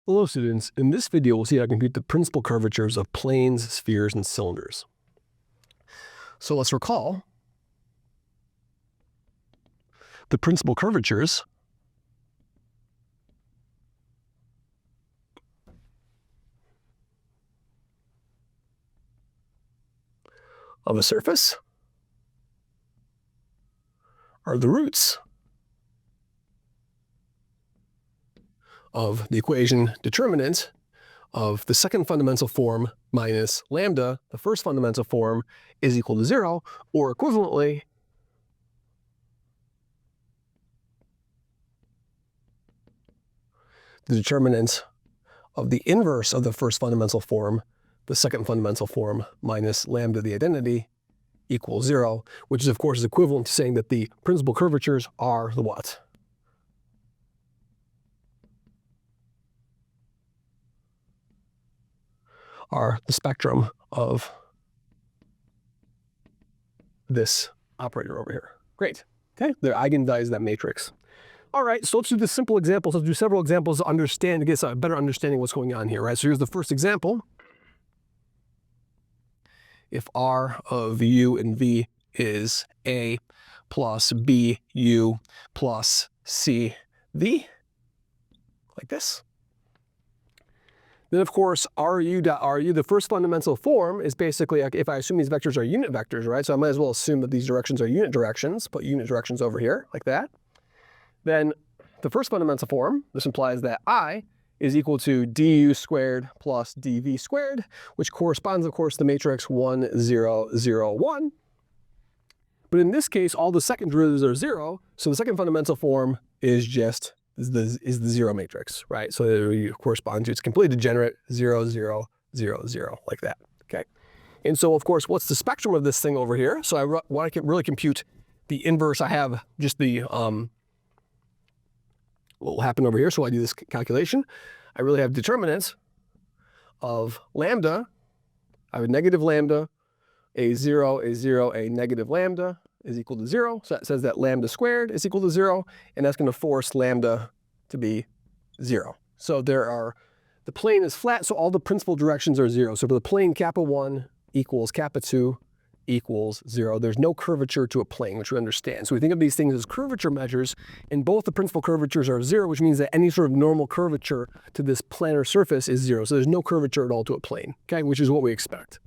Hello students, in this video we'll see how to compute the principal curvatures of planes, spheres, and cylinders. So let's recall the principal curvatures of a surface are the roots of the equation determinant of the second fundamental form minus lambda, the first fundamental form, is equal to 0, or equivalently, the determinant of the inverse of the first fundamental form, the second fundamental form, minus lambda, the identity, equals 0, which is, of course, is equivalent to saying that the principal curvatures are the what? Are the spectrum of this operator over here. Great. Okay, they're eigenvalues of that matrix. All right, so let's do this simple example. So let's do several examples to get a better understanding of what's going on here, right? So here's the first example. If R of U and V is A plus B U plus C V, like this. Then, of course, RU, the first fundamental form is basically, if I assume these vectors are unit vectors, right? So I might as well assume that these directions are unit directions, put unit directions over here, like that. Then the first fundamental form, this implies that I is equal to du squared plus dv squared, which corresponds, of course, to the matrix 1, 0, 0, 1. But in this case, all the second derivatives are 0, so the second fundamental form is just the 0 matrix, right? So it corresponds to, it's completely degenerate, 0, 0, 0, 0, like that, okay? And so, of course, what's the spectrum of this thing over here? So I want to really compute the inverse. I have just the, what will happen over here. So I do this calculation. I really have determinants of lambda. I have a negative lambda, a 0, a negative lambda is equal to 0. So that says that lambda squared is equal to 0, and that's going to force lambda to be 0. So the plane is flat, so all the principal directions are 0. So for the plane, kappa 1 equals kappa 2 equals 0. There's no curvature to a plane, which we understand. So we think of these things as curvature measures, and both the principal curvatures are 0, which means that any sort of normal curvature to this planar surface is 0. So there's no curvature at all to a plane, okay, which is what we expect.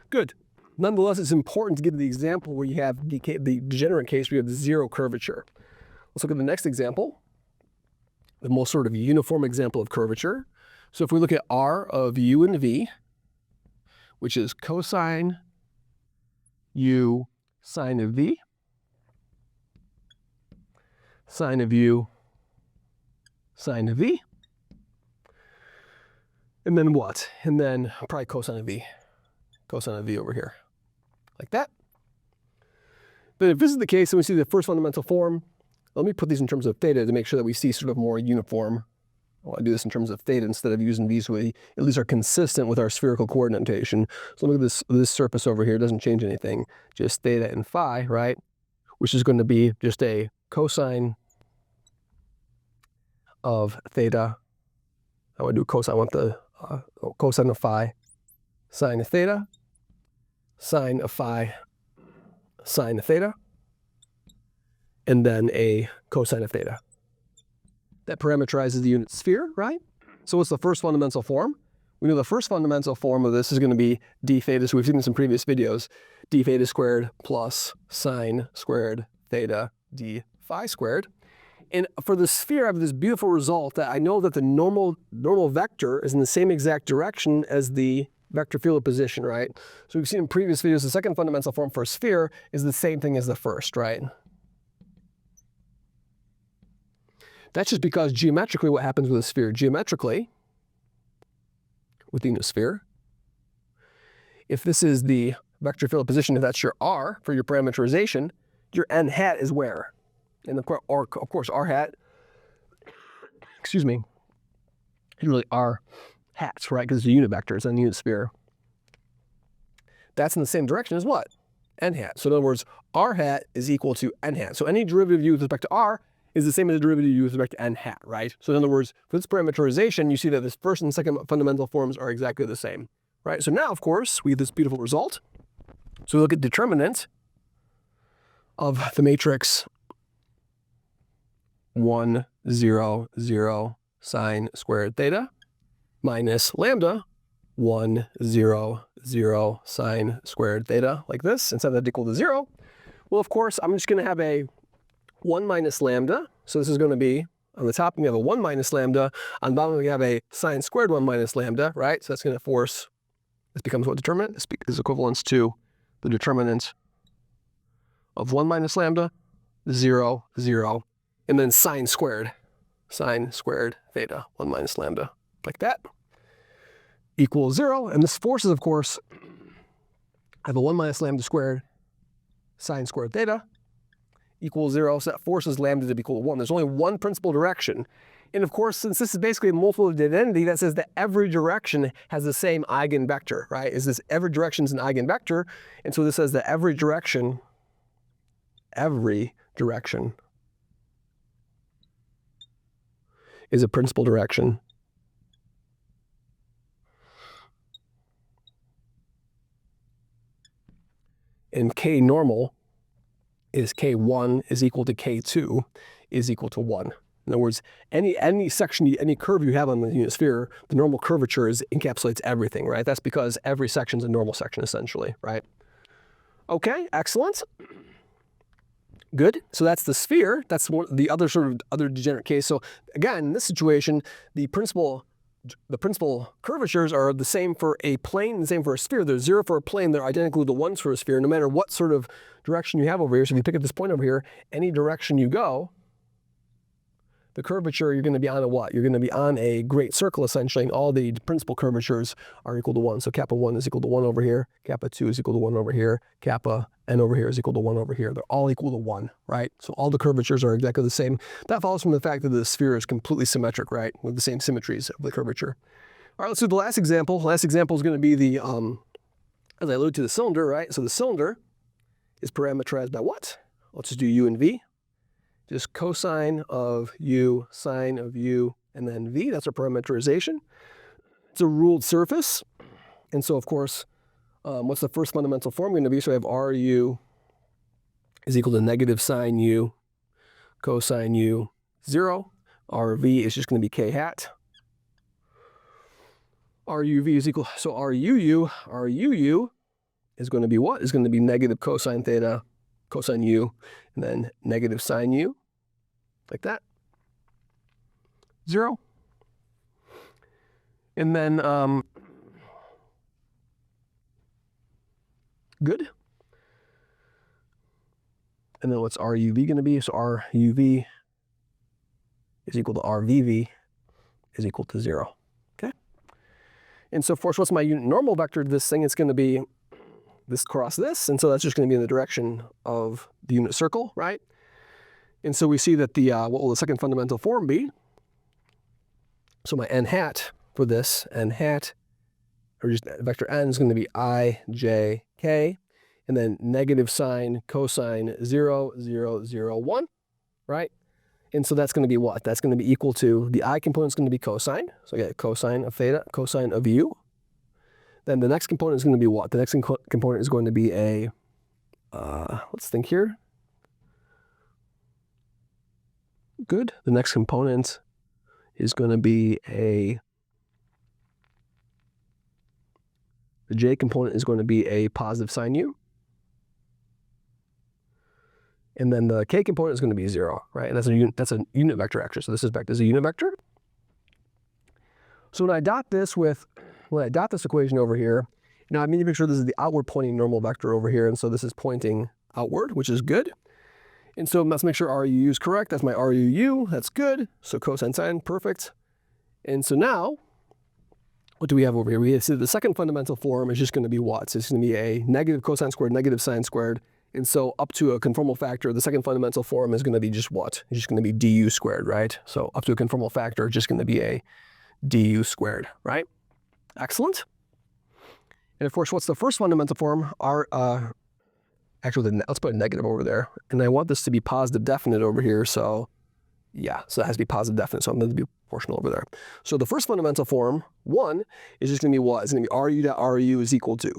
Good. Nonetheless, it's important to get to the example where you have the degenerate case where you have the 0 curvature. Let's look at the next example, the most sort of uniform example of curvature. So if we look at R of U and V, which is cosine U sine of V, sine of U sine of V, and then what? And then probably cosine of V over here, like that. But if this is the case, and we see the first fundamental form, let me put these in terms of theta to make sure that we see sort of more uniform. I want to do this in terms of theta instead of using V, so we at least are consistent with our spherical coordinate notation. So look at this surface over here. It doesn't change anything, just theta and phi, right? Which is going to be just a cosine of theta. I want to do cosine. I want the cosine of phi, sine of theta, sine of phi, sine of theta, and then a cosine of theta. That parameterizes the unit sphere, right? So what's the first fundamental form? We know the first fundamental form of this is going to be d theta, so we've seen this in previous videos, d theta squared plus sine squared theta d phi squared. And for the sphere, I have this beautiful result that I know that the normal vector is in the same exact direction as the vector field of position, right? So we've seen in previous videos, the second fundamental form for a sphere is the same thing as the first, right? That's just because geometrically what happens with a sphere? Geometrically, with the unit sphere, if this is the vector field of position, if that's your R for your parameterization, your n hat is where? And of course, R hat, excuse me, is really R hats, right? Because it's a unit vector, it's a unit sphere. That's in the same direction as what? N hat. So in other words, R hat is equal to N hat. So any derivative u with respect to R is the same as the derivative you use with respect to n hat, right? So in other words, for this parameterization, you see that this first and second fundamental forms are exactly the same, right? So now, of course, we have this beautiful result. So we look at determinant of the matrix 1, 0, 0 sine squared theta minus lambda 1, 0, 0 sine squared theta, like this, and set that equal to 0. Well, of course, I'm just going to have a 1 minus lambda. So this is going to be, on the top, we have a 1 minus lambda. On the bottom, we have a sine squared 1 minus lambda, right? So that's going to force, this becomes what determinant? This is equivalent to the determinant of 1 minus lambda, 0, 0, and then sine squared theta, 1 minus lambda, like that, equals 0. And this forces, of course, I have a 1 minus lambda squared sine squared theta equals 0. So that forces lambda to be equal to 1. There's only one principal direction. And of course, since this is basically a multiple identity, that says that every direction has the same eigenvector, right? Is this every direction is an eigenvector? And so this says that every direction is a principal direction. And K normal is K1 is equal to K2 is equal to 1. In other words, any section, any curve you have on the unit sphere, the normal curvature encapsulates everything, right? That's because every section is a normal section, essentially, right? Okay, excellent. Good. So that's the sphere. That's the other other degenerate case. So again, in this situation, the principal curvatures are the same for a plane and the same for a sphere. They're 0 for a plane. They're identical to 1 for a sphere, no matter what sort of direction you have over here. So if you pick up this point over here, any direction you go, the curvature, you're going to be on a what? You're going to be on a great circle, essentially, and all the principal curvatures are equal to 1. So kappa 1 is equal to 1 over here, kappa 2 is equal to 1 over here, kappa n over here is equal to 1 over here. They're all equal to 1, right? So all the curvatures are exactly the same. That follows from the fact that the sphere is completely symmetric, right, with the same symmetries of the curvature. All right, let's do the last example. The last example is going to be the, as I alluded to, the cylinder, right? So the cylinder is parameterized by what? Let's just do u and v. Just cosine of u, sine of u, and then v. That's our parameterization. It's a ruled surface. And so, of course, what's the first fundamental form going to be? So I have ru is equal to negative sine u, cosine u, 0. Rv is just going to be k hat. Ruv is equal, so ruu is going to be what? Is going to be negative cosine theta, cosine u, and then negative sine u, like that, 0. And then, good. And then what's RUV going to be? So RUV is equal to RVV is equal to 0, okay? And so, of course, what's my unit normal vector to this thing? It's going to be this cross this, and so that's just going to be in the direction of the unit circle, right? And so we see that the, what will the second fundamental form be? So my n hat for this, n hat, or just vector n is going to be I, j, k, and then negative sine, cosine 0, 0, 0, 1, right? And so that's going to be what? That's going to be equal to, the I component is going to be cosine. So I get cosine of theta, cosine of u. Then the next component is going to be what? The next component is going to be a, let's think here. Good. The next component is going to be a, the j component is going to be a positive sine u. And then the k component is going to be 0, right? And that's a unit vector, actually. So this is a unit vector. So when I dot this equation over here, now I need to make sure this is the outward pointing normal vector over here. And so this is pointing outward, which is good. And so let's make sure RUU is correct. That's my RUU. That's good. So cosine sine, perfect. And so now, what do we have over here? We see the second fundamental form is just going to be what? So it's going to be a negative cosine squared, negative sine squared. And so up to a conformal factor, the second fundamental form is going to be just what? It's just going to be du squared, right? So up to a conformal factor, just going to be a du squared, right? Excellent. And of course, what's the first fundamental form? Actually, let's put a negative over there. And I want this to be positive definite over here. So Yeah, so that has to be positive definite, so I'm going to be proportional over there. So the first fundamental form, 1, is just going to be what? It's going to be RU dot RU is equal to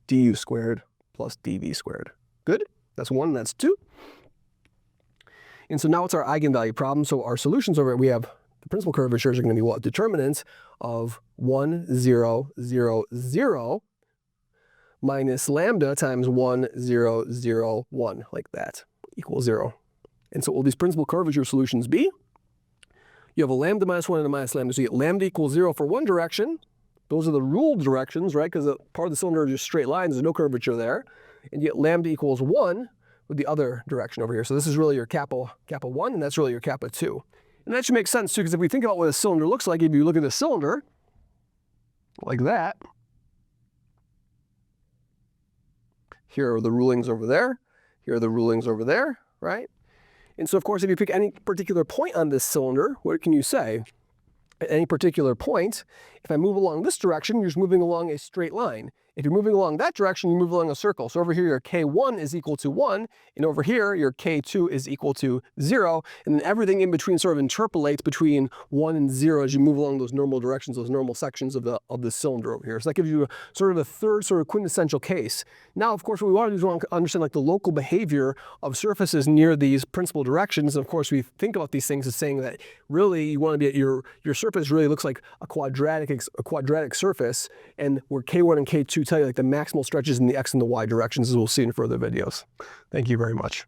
du squared plus dv squared. Good? That's 1, that's 2. And so now it's our eigenvalue problem. So our solutions over it, we have the principal curvatures are going to be what? Determinants of 1, 0, 0, 0 minus lambda times 1, 0, 0, 1, like that, equals 0. And so will these principal curvature solutions be? You have a lambda minus 1 and a minus lambda. So you get lambda equals 0 for one direction. Those are the ruled directions, right? Because part of the cylinder is just straight lines. There's no curvature there. And you get lambda equals 1 with the other direction over here. So this is really your kappa 1, and that's really your kappa 2. And that should make sense, too, because if we think about what a cylinder looks like, if you look at a cylinder like that, here are the rulings over there. Here are the rulings over there, right? And so, of course, if you pick any particular point on this cylinder, what can you say? At any particular point, if I move along this direction, you're just moving along a straight line. If you're moving along that direction, you move along a circle. So over here, your K1 is equal to 1, and over here, your K2 is equal to 0, and then everything in between sort of interpolates between 1 and 0 as you move along those normal directions, those normal sections of the cylinder over here. So that gives you sort of a third sort of quintessential case. Now, of course, what we want to do is we want to understand like the local behavior of surfaces near these principal directions. And of course, we think about these things as saying that really you want to be at your surface really looks like a quadratic surface, and where K1 and K2 tell you like the maximal stretches in the X and the Y directions, as we'll see in further videos. Thank you very much.